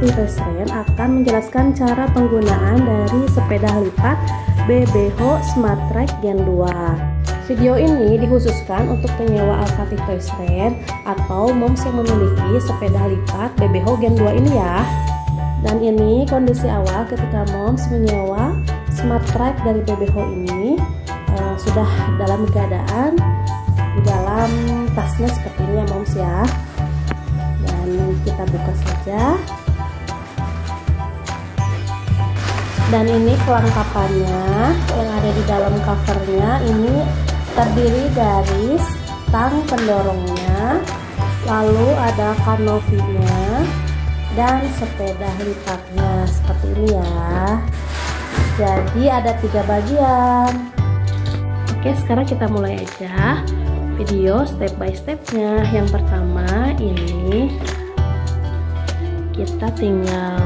Alfati Toys Rent akan menjelaskan cara penggunaan dari sepeda lipat BBH Smart Track Gen 2. Video ini dikhususkan untuk penyewa Alfati Toys Rent atau moms yang memiliki sepeda lipat BBH Gen 2 ini ya. Dan ini kondisi awal ketika moms menyewa Smart Track dari BBH ini, sudah dalam keadaan di dalam tasnya seperti ini ya moms ya. Dan kita buka saja. Dan ini kelengkapannya yang ada di dalam covernya, ini terdiri dari stang pendorongnya, lalu ada kanopinya dan sepeda lipatnya seperti ini ya. Jadi ada 3 bagian. Oke, sekarang kita mulai aja video step by stepnya. Yang pertama ini kita tinggal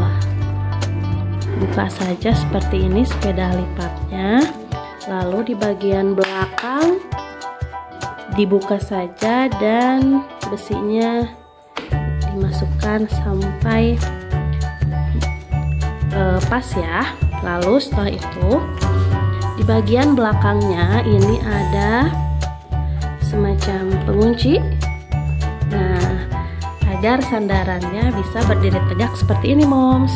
buka saja seperti ini sepeda lipatnya, lalu di bagian belakang dibuka saja dan besinya dimasukkan sampai pas ya. Lalu setelah itu di bagian belakangnya ini ada semacam pengunci. Nah, agar sandarannya bisa berdiri tegak seperti ini moms.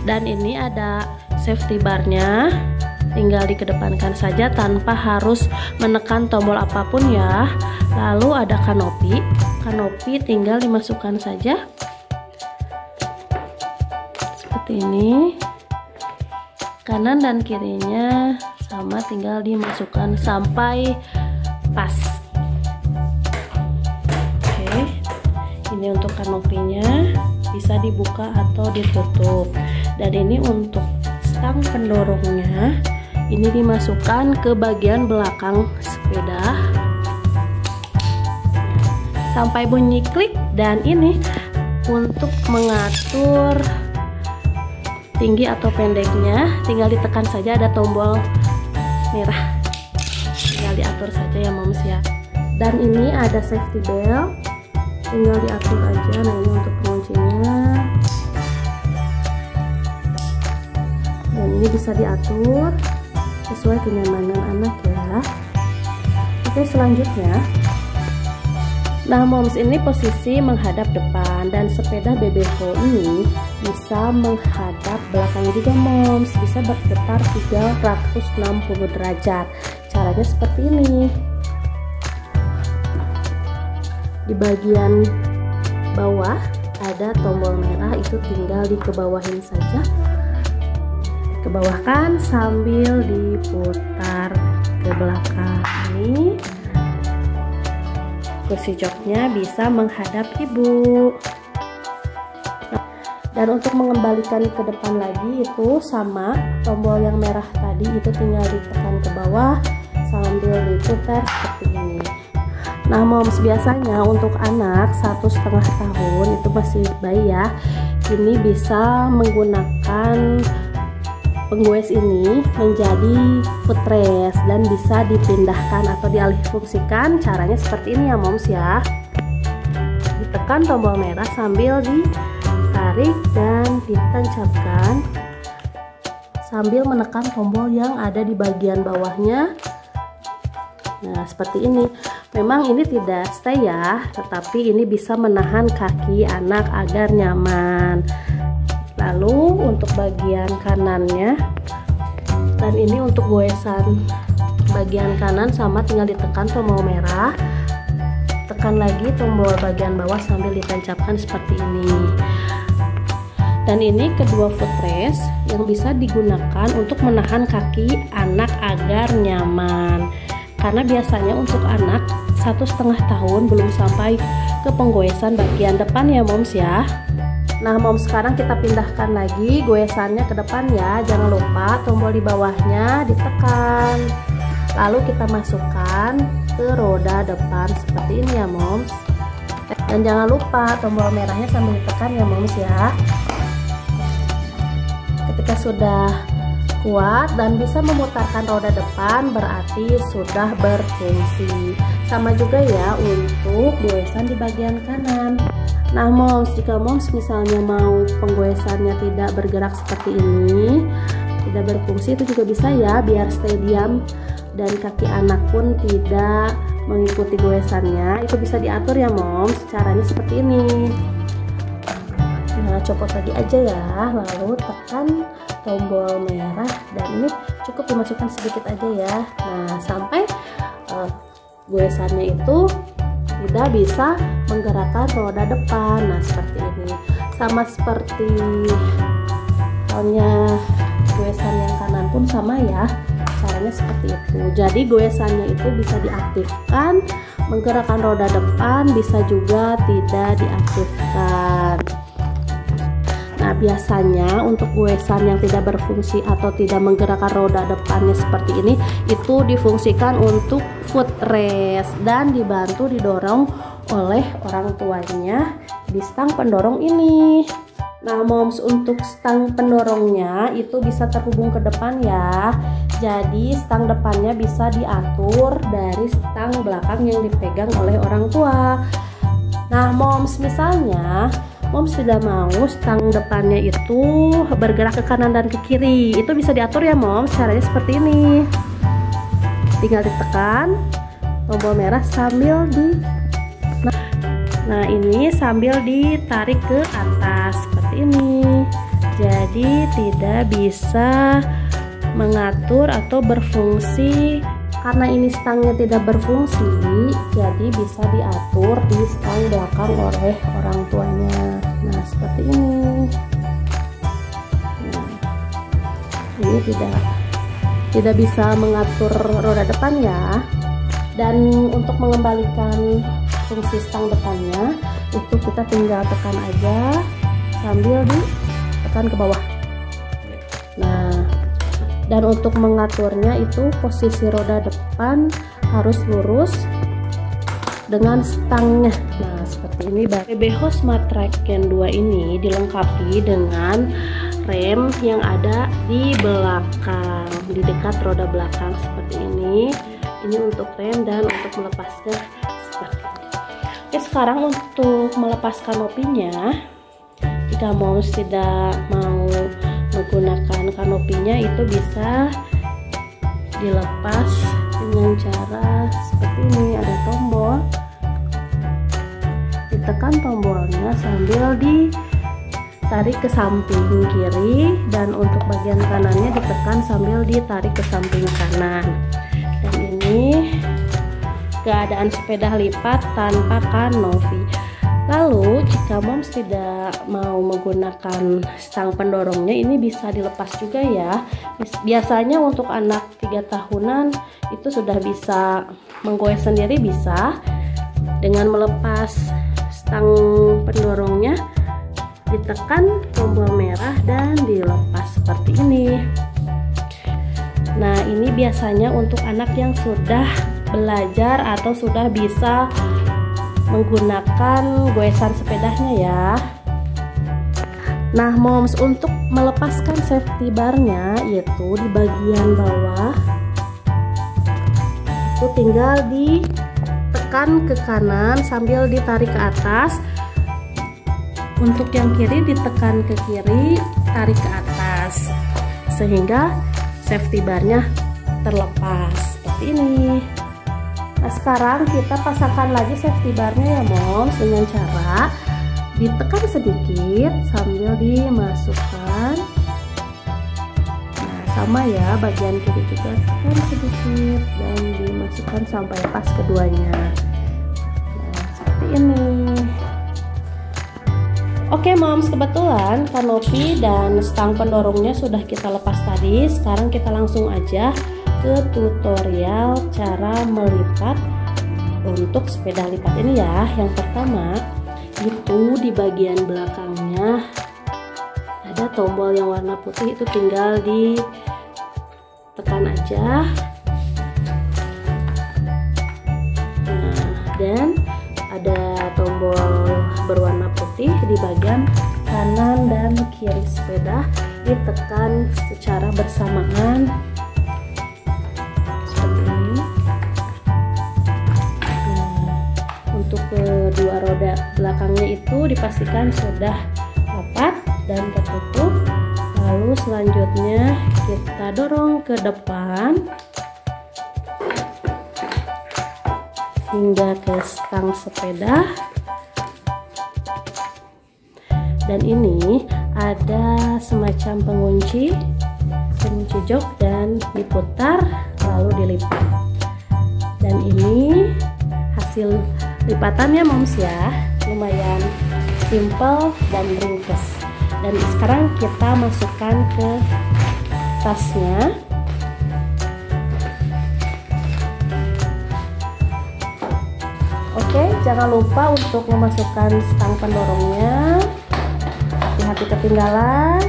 Dan ini ada safety barnya, tinggal dikedepankan saja tanpa harus menekan tombol apapun ya. Lalu ada kanopi tinggal dimasukkan saja seperti ini. Kanan dan kirinya sama, tinggal dimasukkan sampai pas. Oke, ini untuk kanopinya bisa dibuka atau ditutup. Dan ini untuk stang pendorongnya, ini dimasukkan ke bagian belakang sepeda sampai bunyi klik. Dan ini untuk mengatur tinggi atau pendeknya, tinggal ditekan saja, ada tombol merah, tinggal diatur saja ya moms ya. Dan ini ada safety belt, tinggal diatur aja. Nah, ini untuk penguncinya, dan ini bisa diatur sesuai kenyamanan anak ya. Oke, selanjutnya, nah moms, ini posisi menghadap depan, dan sepeda BBH ini bisa menghadap belakang juga moms, bisa berputar 360 derajat. Caranya seperti ini. Di bagian bawah ada tombol merah, itu tinggal dikebawahin saja, kebawahkan sambil diputar ke belakang. Ini kursi joknya bisa menghadap ibu. Dan untuk mengembalikan ke depan lagi itu sama, tombol yang merah tadi itu tinggal ditekan ke bawah sambil diputar seperti ini. Nah moms, biasanya untuk anak 1,5 tahun itu masih bayi ya, ini bisa menggunakan penggoes ini menjadi footrest dan bisa dipindahkan atau dialihfungsikan. Caranya seperti ini ya moms ya. Ditekan tombol merah sambil ditarik dan ditancapkan sambil menekan tombol yang ada di bagian bawahnya. Nah seperti ini. Memang ini tidak stay ya, tetapi ini bisa menahan kaki anak agar nyaman. Lalu untuk bagian kanannya, dan ini untuk goesan bagian kanan sama, tinggal ditekan tombol merah, tekan lagi tombol bagian bawah sambil ditancapkan seperti ini. Dan ini kedua footrest yang bisa digunakan untuk menahan kaki anak agar nyaman. Karena biasanya untuk anak 1,5 tahun belum sampai ke penggoesan bagian depan ya moms ya. Nah moms, sekarang kita pindahkan lagi goesannya ke depan ya. Jangan lupa tombol di bawahnya ditekan, lalu kita masukkan ke roda depan seperti ini ya moms. Dan jangan lupa tombol merahnya sambil ditekan ya moms ya. Ketika sudah kuat dan bisa memutarkan roda depan, berarti sudah berfungsi. Sama juga ya untuk goesan di bagian kanan. Nah moms, jika moms misalnya mau penggoesannya tidak bergerak seperti ini, tidak berfungsi, itu juga bisa ya, biar stay diam dan kaki anak pun tidak mengikuti goesannya. Itu bisa diatur ya moms, caranya seperti ini. Nah copot lagi aja ya, lalu tekan tombol merah, dan ini cukup dimasukkan sedikit aja ya. Nah sampai goesannya itu tidak bisa menggerakkan roda depan. Nah seperti ini, sama seperti halnya goesan yang kanan pun sama ya, caranya seperti itu. Jadi goesannya itu bisa diaktifkan menggerakkan roda depan, bisa juga tidak diaktifkan. Nah biasanya untuk goesan yang tidak berfungsi atau tidak menggerakkan roda depannya seperti ini, itu difungsikan untuk footrest dan dibantu didorong oleh orang tuanya di stang pendorong ini. Nah moms, untuk stang pendorongnya itu bisa terhubung ke depan ya, jadi stang depannya bisa diatur dari stang belakang yang dipegang oleh orang tua. Nah moms, misalnya moms tidak mau stang depannya itu bergerak ke kanan dan ke kiri, itu bisa diatur ya moms, caranya seperti ini. Tinggal ditekan tombol merah sambil nah ini sambil ditarik ke atas seperti ini. Jadi tidak bisa mengatur atau berfungsi. Karena ini stangnya tidak berfungsi, jadi bisa diatur di stang belakang oleh orang tuanya. Nah seperti ini. Nah, ini tidak bisa mengatur roda depan ya. Dan untuk mengembalikan fungsi stang depannya, itu kita tinggal tekan aja sambil ditekan ke bawah. Nah, dan untuk mengaturnya itu posisi roda depan harus lurus dengan stangnya. Nah seperti ini. PBH Smart Track Gen 2 ini dilengkapi dengan rem yang ada di belakang, di dekat roda belakang seperti ini. Ini untuk rem dan untuk melepasnya seperti ini. Oke, sekarang untuk melepas kanopinya, jika moms tidak mau menggunakan kanopinya, itu bisa dilepas dengan cara seperti ini. Ada tombol, ditekan tombolnya sambil ditarik ke samping kiri, dan untuk bagian kanannya ditekan sambil ditarik ke samping kanan. Dan ini keadaan sepeda lipat tanpa kanopi. Lalu jika moms tidak mau menggunakan stang pendorongnya, ini bisa dilepas juga ya. Biasanya untuk anak 3 tahunan itu sudah bisa menggoes sendiri, bisa dengan melepas stang pendorongnya, ditekan tombol merah dan dilepas seperti ini. Nah ini biasanya untuk anak yang sudah belajar atau sudah bisa menggunakan goesan sepedanya ya. Nah moms, untuk melepaskan safety barnya itu di bagian bawah itu tinggal ditekan ke kanan sambil ditarik ke atas. Untuk yang kiri ditekan ke kiri, tarik ke atas sehingga safety barnya terlepas seperti ini. Nah sekarang kita pasangkan lagi safety barnya ya moms, dengan cara ditekan sedikit sambil dimasukkan. Nah sama ya, bagian kiri juga tekan sedikit dan dimasukkan sampai pas keduanya. Nah seperti ini. Oke moms, kebetulan kanopi dan stang pendorongnya sudah kita lepas tadi. Sekarang kita langsung aja ke tutorial cara melipat untuk sepeda lipat ini ya. Yang pertama itu di bagian belakangnya ada tombol yang warna putih, itu tinggal ditekan aja. Nah, dan ada tombol berwarna putih di bagian kanan dan kiri sepeda, ditekan secara bersamaan seperti ini. Nah, untuk kedua roda belakangnya itu dipastikan sudah rapat dan tertutup. Lalu selanjutnya kita dorong ke depan hingga ke stang sepeda. Dan ini ada semacam pengunci jok dan diputar lalu dilipat. Dan ini hasil lipatannya moms ya, lumayan simple dan ringkas. Dan sekarang kita masukkan ke tasnya. Oke, jangan lupa untuk memasukkan stang pendorongnya. Hati-hati ketinggalan.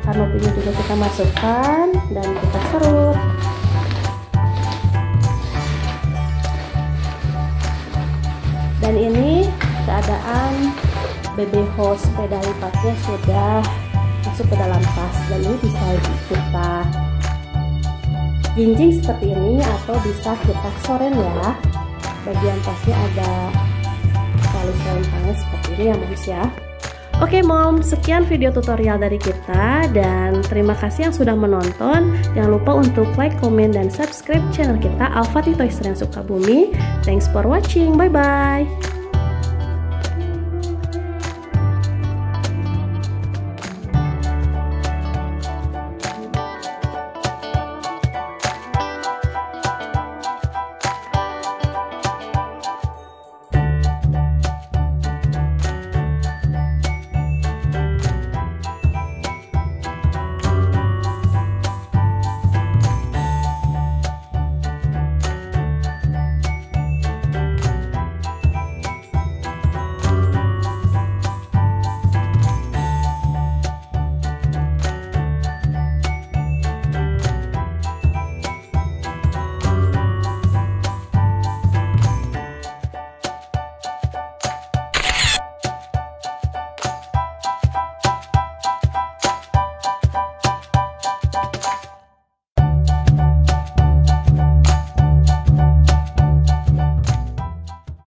Kanopinya juga kita masukkan dan kita serut. Dan ini keadaan BBH sepeda lipatnya sudah masuk ke dalam tas, dan ini bisa kita jinjing seperti ini atau bisa kita soren ya. Bagian tasnya ada tali selempangnya seperti ini ya moms ya. Oke mom, sekian video tutorial dari kita dan terima kasih yang sudah menonton. Jangan lupa untuk like, komen, dan subscribe channel kita Al-Fatih Toys Sukabumi. Thanks for watching, bye bye.